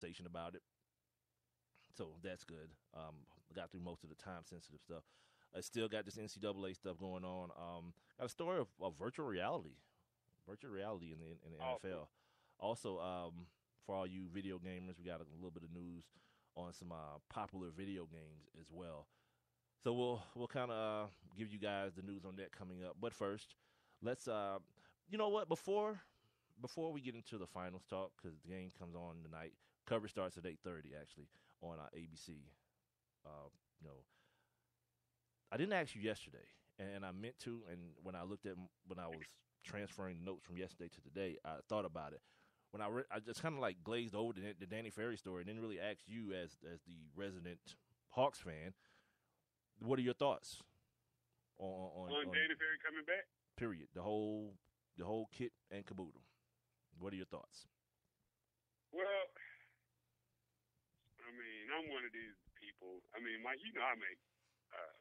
station about it. So that's good. Got through most of the time sensitive stuff. I still got this NCAA stuff going on. Got a story of virtual reality in the Awesome. NFL. Also, for all you video gamers, we got a little bit of news on some popular video games as well. So we'll kind of give you guys the news on that coming up. But first, let's you know what, before we get into the finals talk, because the game comes on tonight. Coverage starts at 8:30 actually on ABC. You know, I didn't ask you yesterday, and I meant to. And when I was transferring notes from yesterday to today, I thought about it. I just kind of like glazed over the Danny Ferry story, and didn't really ask you as the resident Hawks fan. What are your thoughts On Danny Ferry coming back? period the whole kit and caboodle? What are your thoughts? Well, I mean, I'm one of these people. I mean, Mike, you know, I make uh,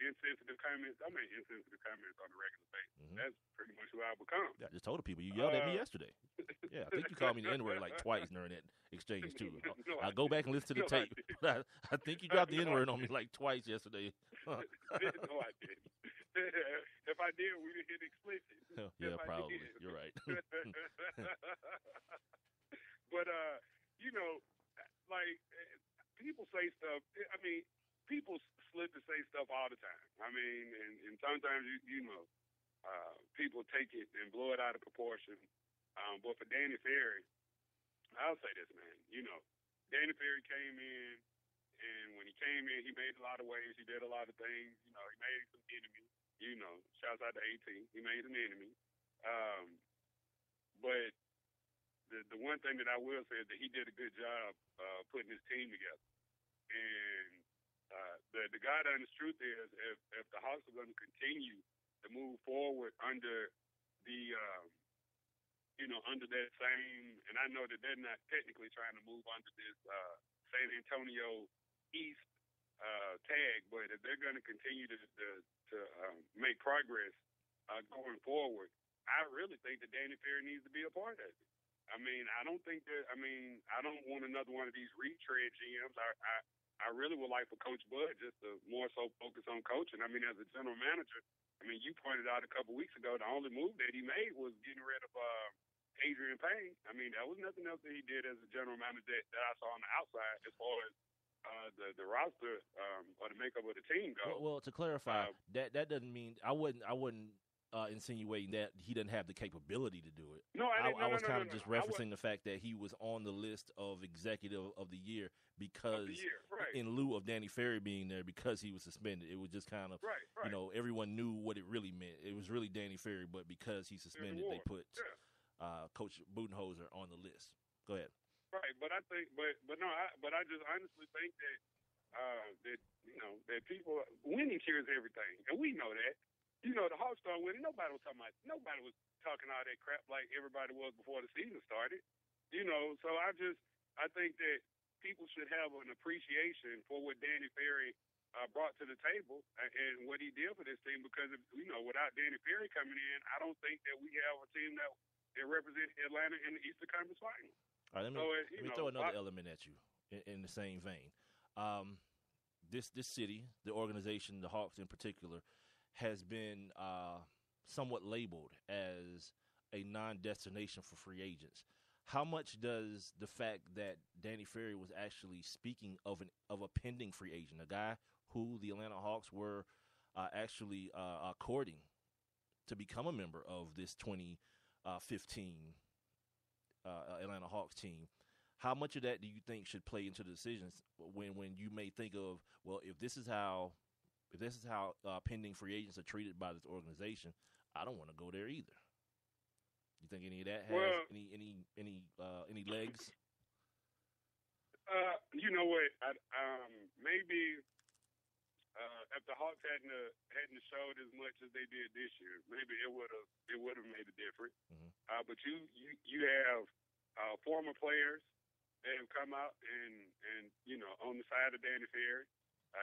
insensitive comments. I make insensitive comments on a regular basis. Mm-hmm. That's pretty much who I've become. Yeah, I just told the people you yelled at me Uh, yesterday. Yeah, I think you called me the N word like twice during that exchange too. no, I'll I go back and didn't. listen to the No, I tape. didn't. But I think you dropped the N No, I word on me didn't. like twice yesterday. No, I didn't. If I did, we didn't hit explicit. Yeah, If I probably. did. You're right. But you know, like people say stuff. I mean, people slip and say stuff all the time. I mean, and sometimes you know, people take it and blow it out of proportion. But for Danny Ferry, I'll say this, man. You know, Danny Ferry came in, and when he came in, he made a lot of waves. He did a lot of things. You know, he made some enemies. You know, shouts out to 18. He made some enemies. But the one thing that I will say is that he did a good job putting his team together. And the God honest truth is, if the Hawks are going to continue to move forward under the under that same, and I know that they're not technically trying to move under this San Antonio East tag, but if they're going to continue to make progress going forward, I really think that Danny Ferry needs to be a part of it. I mean, I don't think that. I mean, I don't want another one of these retread GMs. I really would like for Coach Bud just to more so focus on coaching. I mean, as a general manager, I mean, you pointed out a couple weeks ago the only move that he made was getting rid of Adrian Payne. I mean, that was nothing else that he did as a general manager that I saw on the outside as far as the roster or the makeup of the team goes. Well, to clarify, that doesn't mean I wouldn't insinuating that he doesn't have the capability to do it. No, I didn't. I was kind No. of just referencing the fact that he was on the list of executive of the year because right. in lieu of Danny Ferry being there because he was suspended. It was just kind of right. You know, everyone knew what it really meant. It was really Danny Ferry, but because he's suspended, they put Coach Budenholzer on the list. Go ahead. Right, but I think, but no, I just honestly think that that you know that people winning cures everything, and we know that. You know, the Hawks started winning. Nobody was talking all that crap like everybody was before the season started. You know, so I think that people should have an appreciation for what Danny Ferry brought to the table and what he did for this team. Because without Danny Ferry coming in, I don't think that we have a team that represents Atlanta in the Eastern Conference Finals. All right, let me throw another element at you in the same vein. This city, the organization, the Hawks in particular, has been somewhat labeled as a non-destination for free agents. How much does the fact that Danny Ferry was actually speaking of a pending free agent, a guy who the Atlanta Hawks were actually courting to become a member of this 2015 Atlanta Hawks team, how much of that do you think should play into the decisions when you may think of, well, if this is how pending free agents are treated by this organization, I don't want to go there either. You think any of that has any legs? You know what? Maybe if the Hawks hadn't showed as much as they did this year, maybe it would have made a difference. Mm-hmm. But you have former players that have come out and on the side of Danny Ferry.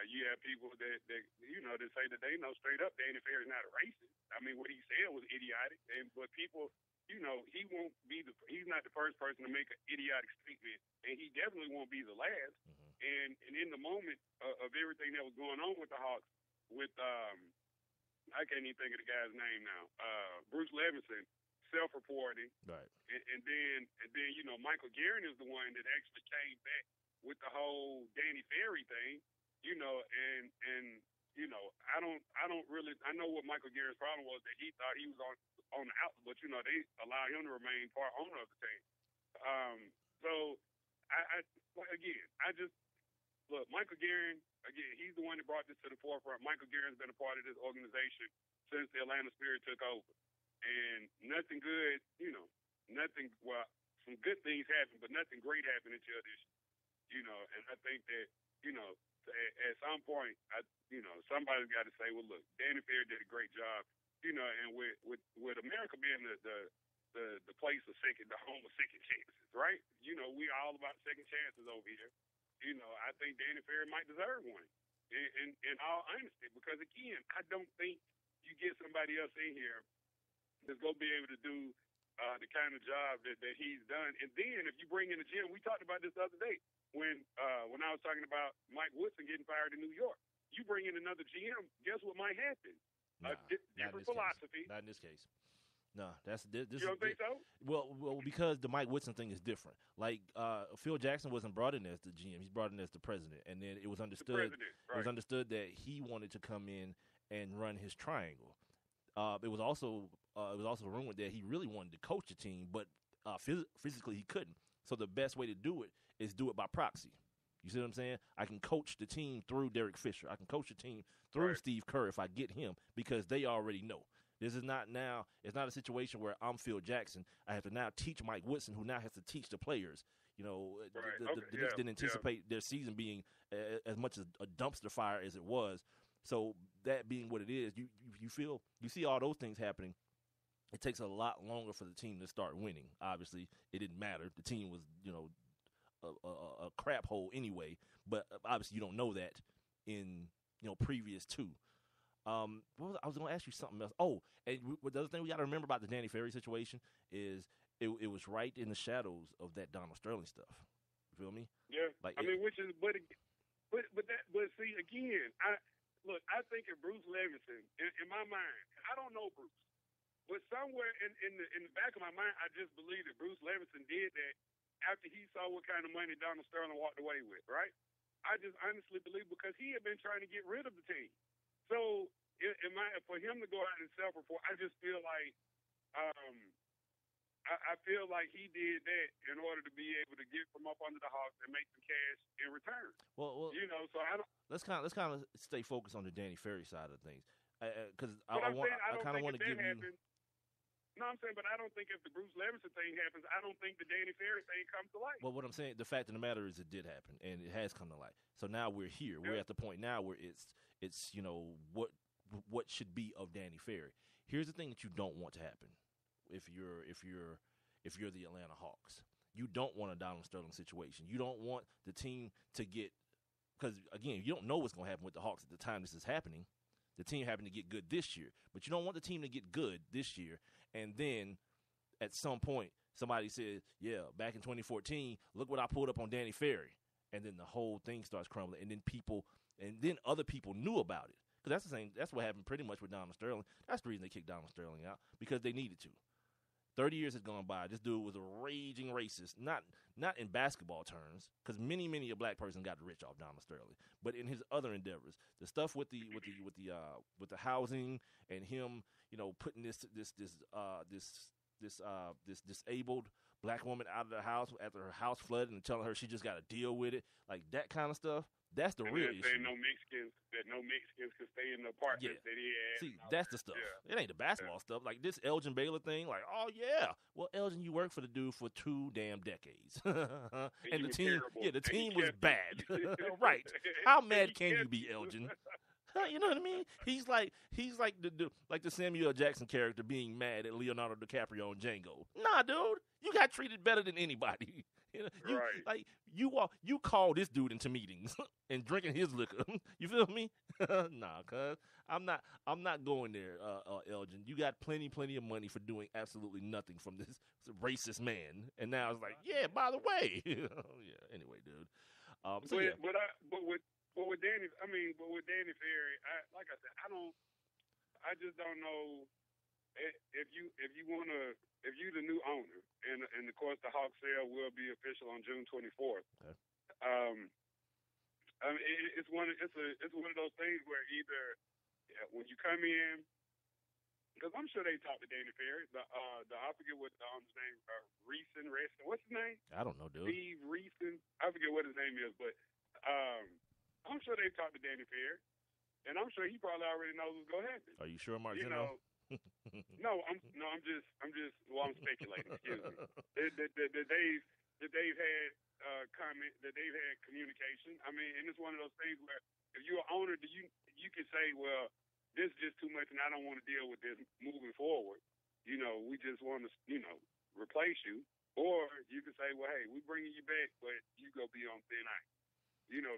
You have people that say that they know straight up Danny Ferry's not a racist. I mean, what he said was idiotic, but people he won't be he's not the first person to make an idiotic statement, and he definitely won't be the last. Mm-hmm. And in the moment of everything that was going on with the Hawks, with I can't even think of the guy's name now, Bruce Levinson self-reporting, right, and then Michael Guerin is the one that actually came back with the whole Danny Ferry thing, I don't really. I know what Michael Guerin's problem was, that he thought he was on the out, but they allowed him to remain part owner of the team. So I just look, Michael Guerin, again, he's the one that brought this to the forefront. Michael Guerin's been a part of this organization since the Atlanta Spirit took over, and nothing good, well, some good things happen, but nothing great happened until this, and I think that, at some point, somebody's got to say, well, look, Danny Ferry did a great job, and with America being the place of the home of second chances, right? We all about second chances over here. I think Danny Ferry might deserve one, in all honesty, because again, I don't think you get somebody else in here that's gonna be able to do the kind of job that he's done. And then if you bring in the GM, we talked about this the other day when I was talking about Mike Woodson getting fired in New York. You bring in another GM, guess what might happen? Different philosophy. Not in this case. No, this. You don't think so? Well, because the Mike Woodson thing is different. Like Phil Jackson wasn't brought in as the GM; he's brought in as the president, and then it was understood. Right. It was understood that he wanted to come in and run his triangle. It was also rumored that he really wanted to coach the team, but physically he couldn't. So the best way to do it is do it by proxy. You see what I'm saying? I can coach the team through Derek Fisher. I can coach the team through Steve Kerr if I get him, because they already know. This is not now. It's not a situation where I'm Phil Jackson. I have to now teach Mike Woodson, who now has to teach the players. The Knicks didn't anticipate their season being as much as a dumpster fire as it was. So that being what it is, you see all those things happening. It takes a lot longer for the team to start winning. Obviously, it didn't matter. The team was, a crap hole anyway. But obviously, you don't know that in previous two. I was going to ask you something else. Oh, and the other thing we got to remember about the Danny Ferry situation is it was right in the shadows of that Donald Sterling stuff. You feel me? Yeah. But see, again, I think of Bruce Levinson in my mind. I don't know Bruce, but somewhere in the back of my mind, I just believe that Bruce Levinson did that after he saw what kind of money Donald Sterling walked away with. Right? I just honestly believe, because he had been trying to get rid of the team. So, for him to go out and self-report, I just feel like I feel like he did that in order to be able to get from up under the Hawks and make some cash in return. Well, so I don't. Let's kind of stay focused on the Danny Ferry side of things, because I kind of want to give you. No, I'm saying, but I don't think if the Bruce Levinson thing happens, I don't think the Danny Ferry thing comes to light. Well, what I'm saying, the fact of the matter is, it did happen, and it has come to light. So now we're here. We're at the point now where it's what should be of Danny Ferry. Here's the thing that you don't want to happen if you're the Atlanta Hawks. You don't want a Donald Sterling situation. You don't want the team to get, because again, you don't know what's going to happen with the Hawks at the time this is happening. The team happened to get good this year, but you don't want the team to get good this year, and then at some point somebody says, "Yeah, back in 2014, look what I pulled up on Danny Ferry," and then the whole thing starts crumbling, and then other people knew about it. Because that's what happened pretty much with Donald Sterling. That's the reason they kicked Donald Sterling out, because they needed to. 30 years has gone by. This dude was a raging racist, not in basketball terms, because many a black person got rich off Donald Sterling, but in his other endeavors, the stuff with the housing and him, putting this disabled black woman out of the house after her house flooded and telling her she just got to deal with it, like that kind of stuff. That's the real issue. No Mexicans could stay in the apartment that he had. See, that's the stuff. Yeah. It ain't the basketball stuff. Like this Elgin Baylor thing, like, oh yeah. Well, Elgin, you worked for the dude for 2 damn decades. And the team, the team was bad. Right. How mad can you be, Elgin? You know what I mean? He's like the Samuel L. Jackson character being mad at Leonardo DiCaprio and Django. Nah, dude, you got treated better than anybody. Right. You call this dude into meetings and drinking his liquor. You feel me? Nah, cuz I'm not going there, Elgin. You got plenty of money for doing absolutely nothing from this racist man. And now it's like, yeah, by the way. Yeah, anyway, dude. But with Danny Ferry, like I said, I just don't know if you the new owner, and of course the Hawk sale will be official on June 24th. Okay. I mean, it's one of those things where either when you come in, because I'm sure they talked to Danny Ferry. I forget what the owner's name. Reeson. What's his name? I don't know, dude. Steve Reeson. I forget what his name is, but I'm sure they talked to Danny Ferry, and I'm sure he probably already knows what's going to happen. Are you sure, Mark? No, I'm speculating. Excuse me. That they've had comment, that they've had communication. I mean, and it's one of those things where if you're an owner, you can say, well, this is just too much, and I don't want to deal with this moving forward. We just want to, replace you. Or you can say, well, hey, we're bringing you back, but you go be on thin ice.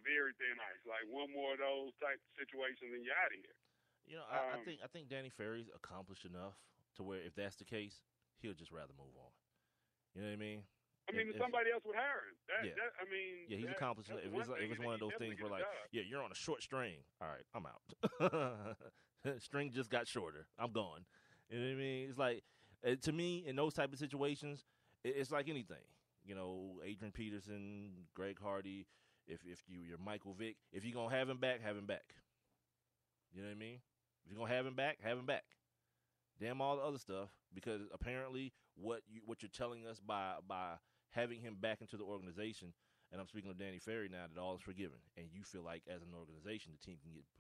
Very thin ice. Like one more of those type of situations, and you're out of here. I think Danny Ferry's accomplished enough to where if that's the case, he'll just rather move on. You know what I mean? If somebody else would hire him. He's accomplished. If it's one of those things where you're on a short string. All right, I'm out. String just got shorter. I'm gone. You know what I mean? It's like to me in those type of situations, it's like anything. Adrian Peterson, Greg Hardy. If you're Michael Vick, if you're gonna have him back, have him back. You know what I mean? If you're gonna have him back, have him back. Damn all the other stuff, because apparently what you're telling us by having him back into the organization, and I'm speaking of Danny Ferry now, that all is forgiven, and you feel like as an organization the team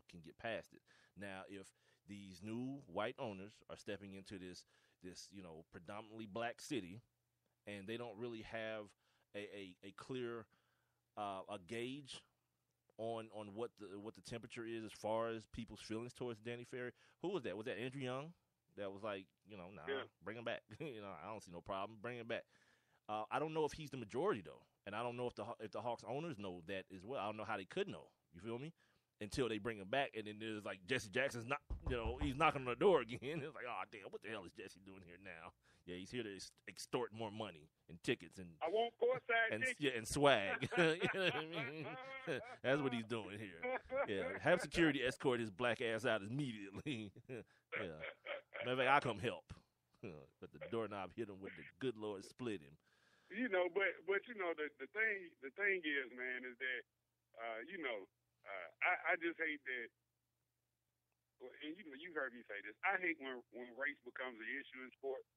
can get past it. Now, if these new white owners are stepping into this predominantly black city, and they don't really have a clear a gauge on what the temperature is as far as people's feelings towards Danny Ferry. Who was that? Was that Andrew Young? That was like, bring him back. I don't see no problem. Bring him back. I don't know if he's the majority though, and I don't know if the Hawks owners know that as well. I don't know how they could know. You feel me? Until they bring him back, and then there's like Jesse Jackson's not, he's knocking on the door again. It's like, oh damn, what the hell is Jesse doing here now? Yeah, he's here to extort more money and tickets and I want courtside tickets. And swag. You know what I mean? That's what he's doing here. Yeah, have security escort his black ass out immediately. Yeah, matter of fact, I come help. But the doorknob hit him with the good Lord split him. But the thing is, man, is that I just hate that. And you've heard me say this. I hate when race becomes an issue in sports.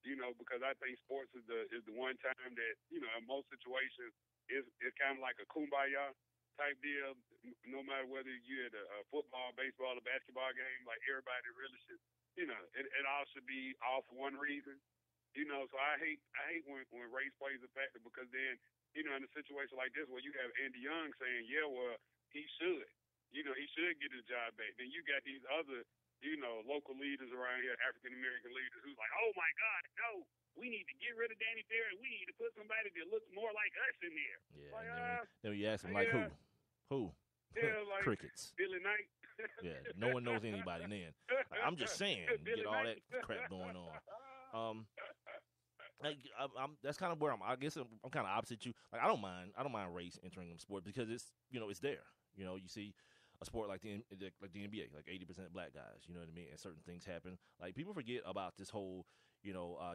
Because I think sports is the one time that in most situations is kind of like a kumbaya type deal. No matter whether you're at a football, baseball, or basketball game, like everybody really should. It all should be all for one reason. So I hate when race plays a factor, because then in a situation like this where you have Andy Young saying, yeah, well, he should. He should get his job back. Then you got these other local leaders around here, African-American leaders, who's like, oh, my God, no, we need to get rid of Danny Ferry. We need to put somebody that looks more like us in there. Yeah, like, then you ask them, like, who? Yeah, like Crickets. Billy Knight. Yeah, no one knows anybody then. Like, I'm just saying, get all that crap going on. That's kind of where I guess I'm kind of opposite you. Like, I don't mind race entering the sport, because it's, it's there. You see a sport like the NBA, like 80% black guys, you know what I mean? And certain things happen. Like, people forget about this whole,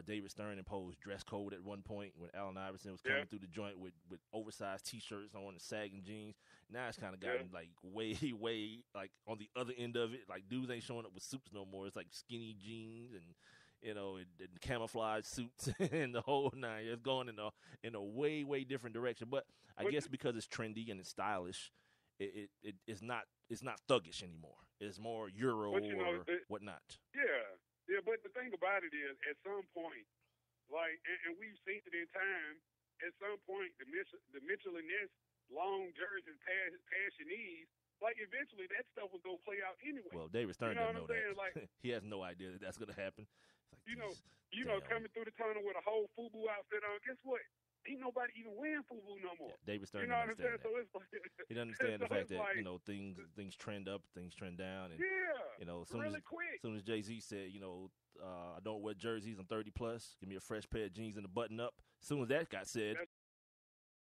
David Stern imposed dress code at one point when Allen Iverson was coming through the joint with oversized T-shirts on and sagging jeans. Now it's kind of gotten like way, like on the other end of it. Like, dudes ain't showing up with suits no more. It's like skinny jeans and, and camouflage suits and the whole nine. It's going in a way, way different direction. But I guess because it's trendy and it's stylish, it's not thuggish anymore. It's more Euro or whatnot. Yeah, but the thing about it is, at some point, like, and we've seen it in time, at some point, the Mitchell and Ness long jerseys, passionees, like, eventually that stuff was going to play out anyway. Well, David Stern doesn't know that. Like, he has no idea that that's going to happen. Like, coming through the tunnel with a whole FUBU outfit on, guess what? ain't nobody even wearing FUBU no more. Yeah, David Stern you know what I'm understand saying? that. So it's like, He doesn't understand the so fact it's that, like, things trend up, things trend down. And, really quick. As soon as Jay-Z said, I don't wear jerseys, I'm 30 plus, give me a fresh pair of jeans and a button up. As soon as that got said,